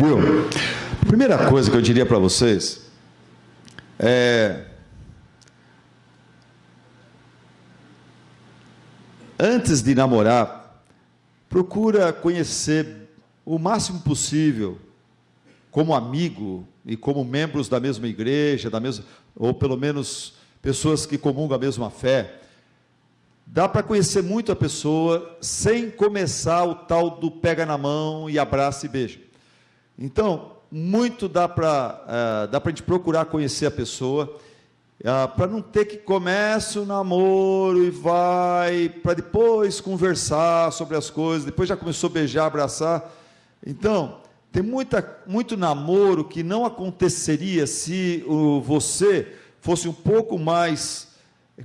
Viu? A primeira coisa que eu diria para vocês é: antes de namorar, procura conhecer o máximo possível, como amigo e como membros da mesma igreja, ou pelo menos pessoas que comungam a mesma fé. Dá para conhecer muito a pessoa sem começar o tal do pega na mão e abraça e beija. Então, muito dá para a gente procurar conhecer a pessoa, para não ter que começa o namoro e vai, para depois conversar sobre as coisas, depois já começou a beijar, abraçar. Então, tem muito namoro que não aconteceria se você fosse um pouco mais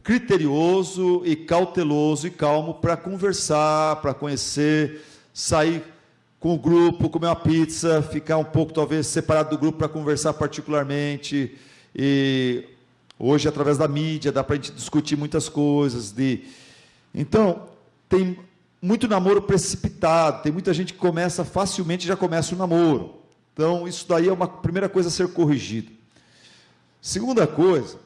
criterioso e cauteloso e calmo para conversar, para conhecer, sair com o grupo, comer uma pizza, ficar um pouco talvez separado do grupo para conversar particularmente. E hoje, através da mídia, dá para a gente discutir muitas coisas. Então, tem muito namoro precipitado, tem muita gente que começa facilmente, já começa o namoro. Então, isso daí é uma primeira coisa a ser corrigida. Segunda coisa,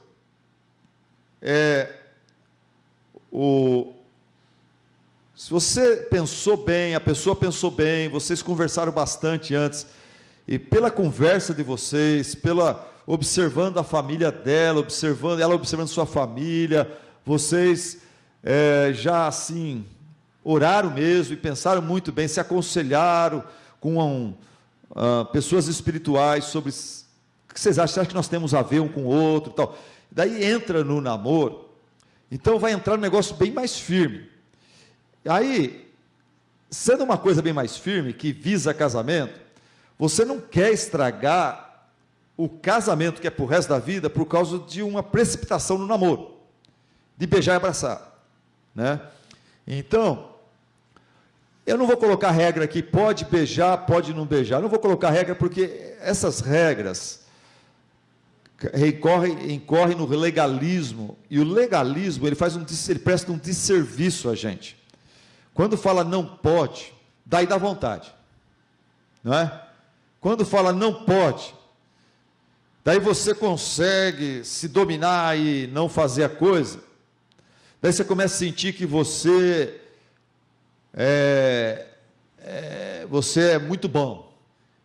se você pensou bem, a pessoa pensou bem, vocês conversaram bastante antes, e pela conversa de vocês, observando a família dela, ela observando sua família, vocês já assim oraram mesmo e pensaram muito bem, se aconselharam com pessoas espirituais sobre o que vocês acham. Você acha que nós temos a ver um com o outro, tal? Daí entra no namoro, então vai entrar um negócio bem mais firme. Aí, sendo uma coisa bem mais firme, que visa casamento, você não quer estragar o casamento que é para o resto da vida por causa de uma precipitação no namoro, de beijar e abraçar, né? Então, eu não vou colocar regra aqui, pode beijar, pode não beijar, não vou colocar regra porque essas regras incorre no legalismo, e o legalismo ele presta um desserviço a gente. Quando fala não pode, daí dá vontade, não é? Quando fala não pode, daí você consegue se dominar e não fazer a coisa, daí você começa a sentir que você é muito bom,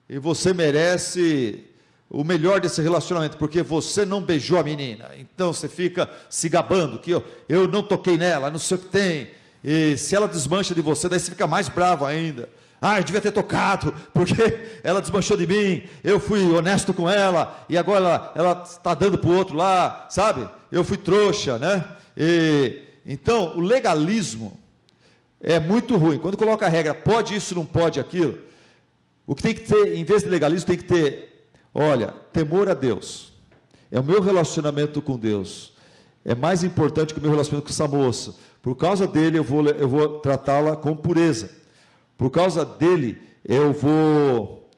e você merece o melhor desse relacionamento, porque você não beijou a menina, então você fica se gabando, que eu não toquei nela, não sei o que tem, e se ela desmancha de você, daí você fica mais bravo ainda. Eu devia ter tocado, porque ela desmanchou de mim, eu fui honesto com ela, e agora ela está dando para o outro lá, sabe? Eu fui trouxa, né? Então, o legalismo é muito ruim. Quando coloca a regra, pode isso, não pode aquilo, o que tem que ter, em vez de legalismo, tem que ter, olha, temor a Deus, é o meu relacionamento com Deus, é mais importante que o meu relacionamento com essa moça, por causa dele eu vou tratá-la com pureza, por causa dele eu vou,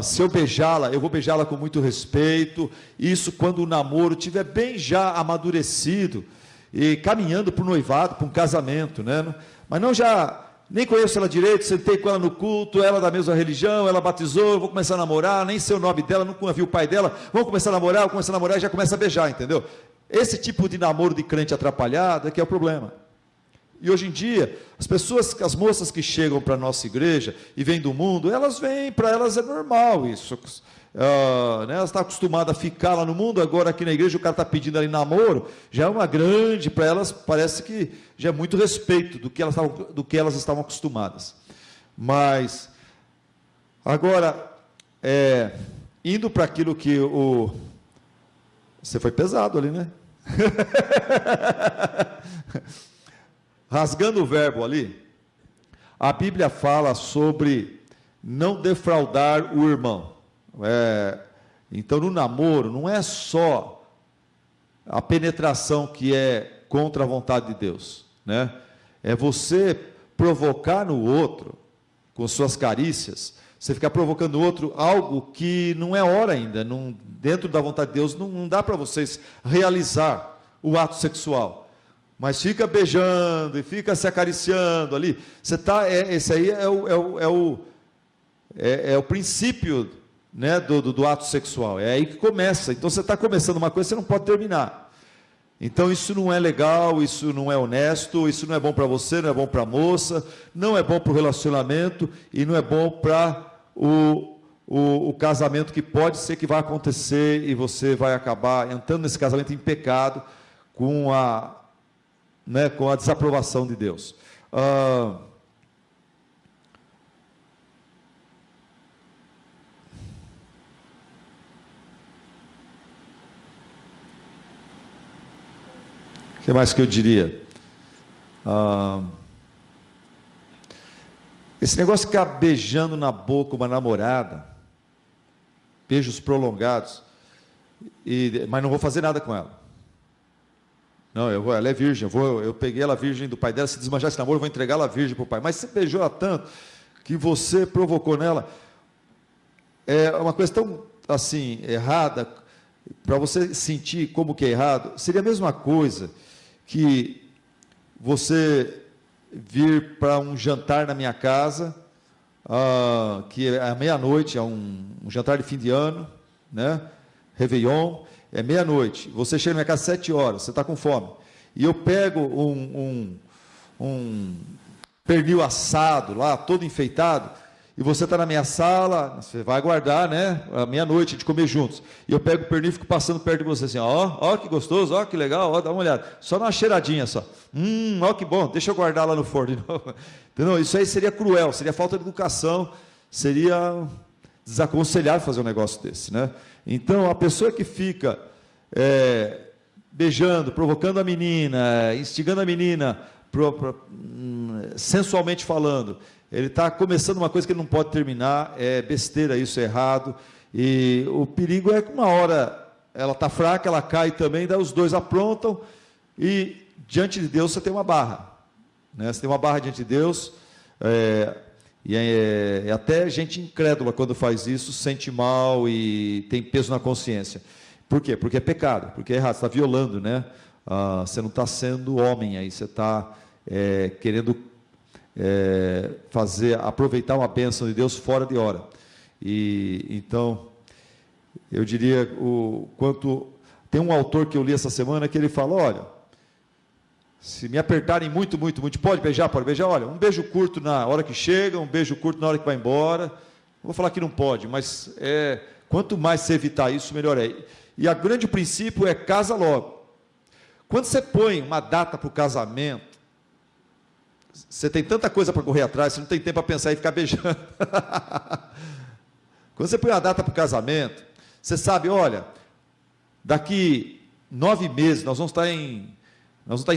se eu beijá-la, eu vou beijá-la com muito respeito, isso quando o namoro estiver bem já amadurecido, e caminhando para o noivado, para um casamento, né? Mas não já... Nem conheço ela direito, sentei com ela no culto, ela da mesma religião, ela batizou, eu vou começar a namorar, nem sei o nome dela, nunca vi o pai dela, vamos começar a namorar, eu começo a namorar e já começa a beijar, entendeu? Esse tipo de namoro de crente atrapalhado é que é o problema. E hoje em dia, as moças que chegam para a nossa igreja e vêm do mundo, para elas é normal isso. Né? Elas estão acostumadas a ficar lá no mundo, agora aqui na igreja o cara está pedindo ali namoro, já é uma grande, para elas parece que já é muito respeito do que elas estavam acostumadas. Mas, agora, indo para aquilo que você foi pesado ali, né? Rasgando o verbo ali, a Bíblia fala sobre não defraudar o irmão. Então, no namoro, não é só a penetração que é contra a vontade de Deus, né? É você provocar no outro, com suas carícias, você ficar provocando o outro algo que não é hora ainda, dentro da vontade de Deus, não dá para vocês realizar o ato sexual, mas fica beijando e fica se acariciando ali, esse aí é o princípio, né, do ato sexual. É aí que começa. Então você está começando uma coisa, você não pode terminar. Então isso não é legal, isso não é honesto, isso não é bom para você, não é bom para a moça, não é bom para o relacionamento e não é bom para o casamento, que pode ser que vai acontecer e você vai acabar entrando nesse casamento em pecado com a desaprovação de Deus. O que mais que eu diria? Esse negócio de ficar beijando na boca uma namorada, beijos prolongados, mas não vou fazer nada com ela. Não, ela é virgem, eu peguei ela virgem do pai dela, se desmanchar esse namoro, eu vou entregar ela virgem para o pai. Mas você beijou ela tanto que você provocou nela. É uma coisa tão assim, errada, para você sentir como que é errado. Seria a mesma coisa que você vir para um jantar na minha casa, que é à meia-noite, é um jantar de fim de ano, né? Réveillon, é meia-noite, você chega na minha casa às 7 horas, você está com fome, e eu pego um pernil assado lá, todo enfeitado, e você está na minha sala, você vai aguardar, né, à meia-noite, a gente comer juntos, e eu pego o pernil e fico passando perto de você assim, ó que gostoso, ó que legal, ó, dá uma olhada, só uma cheiradinha só, ó que bom, deixa eu guardar lá no forno de novo. Entendeu? Isso aí seria cruel, seria falta de educação, seria desaconselhar fazer um negócio desse, né? Então, a pessoa que fica beijando, provocando a menina, instigando a menina, sensualmente falando, ele está começando uma coisa que ele não pode terminar, é besteira, isso é errado, e o perigo é que uma hora ela está fraca, ela cai também, daí os dois aprontam, e diante de Deus você tem uma barra, né? Você tem uma barra diante de Deus, e até gente incrédula, quando faz isso, sente mal e tem peso na consciência. Por quê? Porque é pecado, porque é errado, você está violando, né? Você não está sendo homem aí, você está querendo aproveitar uma bênção de Deus fora de hora. E então, eu diria, tem um autor que eu li essa semana que ele fala, olha, se me apertarem muito, pode beijar, olha, um beijo curto na hora que chega, um beijo curto na hora que vai embora, não vou falar que não pode, mas quanto mais você evitar isso, melhor é. E o grande princípio é casa logo. Quando você põe uma data para o casamento, você tem tanta coisa para correr atrás, você não tem tempo para pensar e ficar beijando. Quando você põe uma data para o casamento, você sabe, olha, daqui 9 meses nós vamos estar em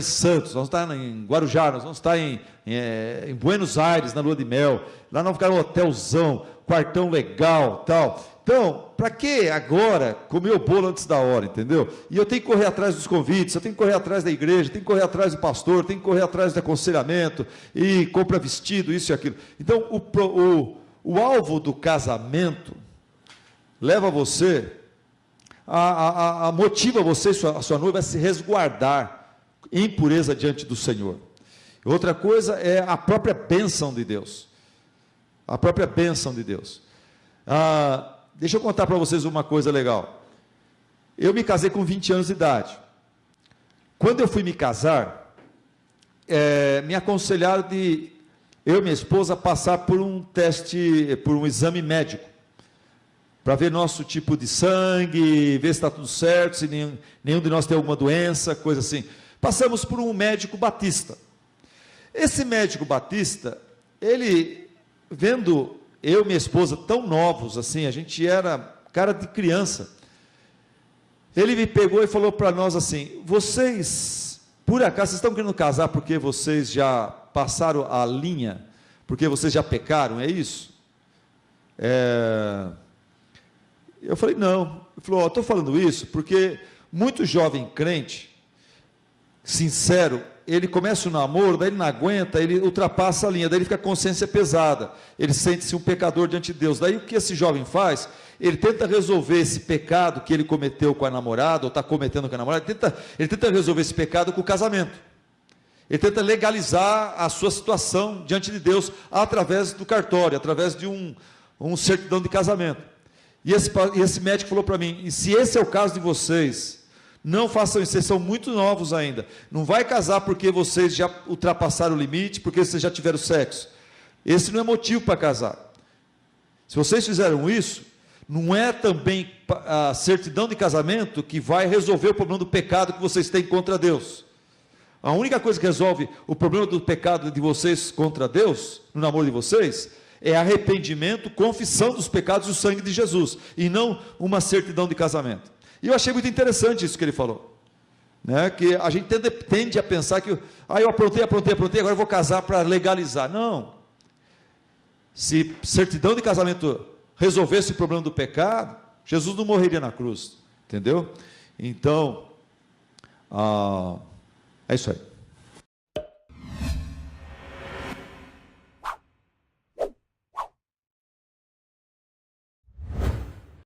Santos, nós vamos estar em Guarujá, nós vamos estar em Buenos Aires, na lua de mel, lá nós vamos ficar num hotelzão, quartão legal, tal. Então, para que agora comer o bolo antes da hora, entendeu? E eu tenho que correr atrás dos convites, eu tenho que correr atrás da igreja, tenho que correr atrás do pastor, tenho que correr atrás do aconselhamento, e compra vestido, isso e aquilo. Então, o alvo do casamento leva você, motiva você, a sua noiva, a se resguardar em pureza diante do Senhor. Outra coisa é a própria bênção de Deus. A própria bênção de Deus. Deixa eu contar para vocês uma coisa legal. Eu me casei com 20 anos de idade. Quando eu fui me casar, me aconselharam de eu e minha esposa passar por um teste, por um exame médico, para ver nosso tipo de sangue, ver se está tudo certo, se nenhum de nós tem alguma doença, coisa assim. Passamos por um médico batista. Esse médico batista, ele, vendo eu e minha esposa tão novos assim, a gente era cara de criança, ele me pegou e falou para nós assim, vocês, por acaso, vocês estão querendo casar porque vocês já passaram a linha, porque vocês já pecaram, é isso? Eu falei, não. Ele falou, estou falando isso porque muito jovem crente, sincero, ele começa o namoro, daí ele não aguenta, ele ultrapassa a linha, daí ele fica com a consciência pesada, ele sente-se um pecador diante de Deus. Daí o que esse jovem faz? Ele tenta resolver esse pecado que ele cometeu com a namorada, ou está cometendo com a namorada, ele tenta resolver esse pecado com o casamento. Ele tenta legalizar a sua situação diante de Deus através do cartório, através de uma certidão de casamento. E esse médico falou para mim, e se esse é o caso de vocês, não façam isso, vocês são muito novos ainda, não vai casar porque vocês já ultrapassaram o limite, porque vocês já tiveram sexo. Esse não é motivo para casar. Se vocês fizeram isso, não é também a certidão de casamento que vai resolver o problema do pecado que vocês têm contra Deus. A única coisa que resolve o problema do pecado de vocês contra Deus, no namoro de vocês, é arrependimento, confissão dos pecados e o sangue de Jesus, e não uma certidão de casamento. E eu achei muito interessante isso que ele falou, né? Que a gente tende a pensar que, eu aprontei, agora eu vou casar para legalizar. Não. Se certidão de casamento resolvesse o problema do pecado, Jesus não morreria na cruz, entendeu? Então, é isso aí.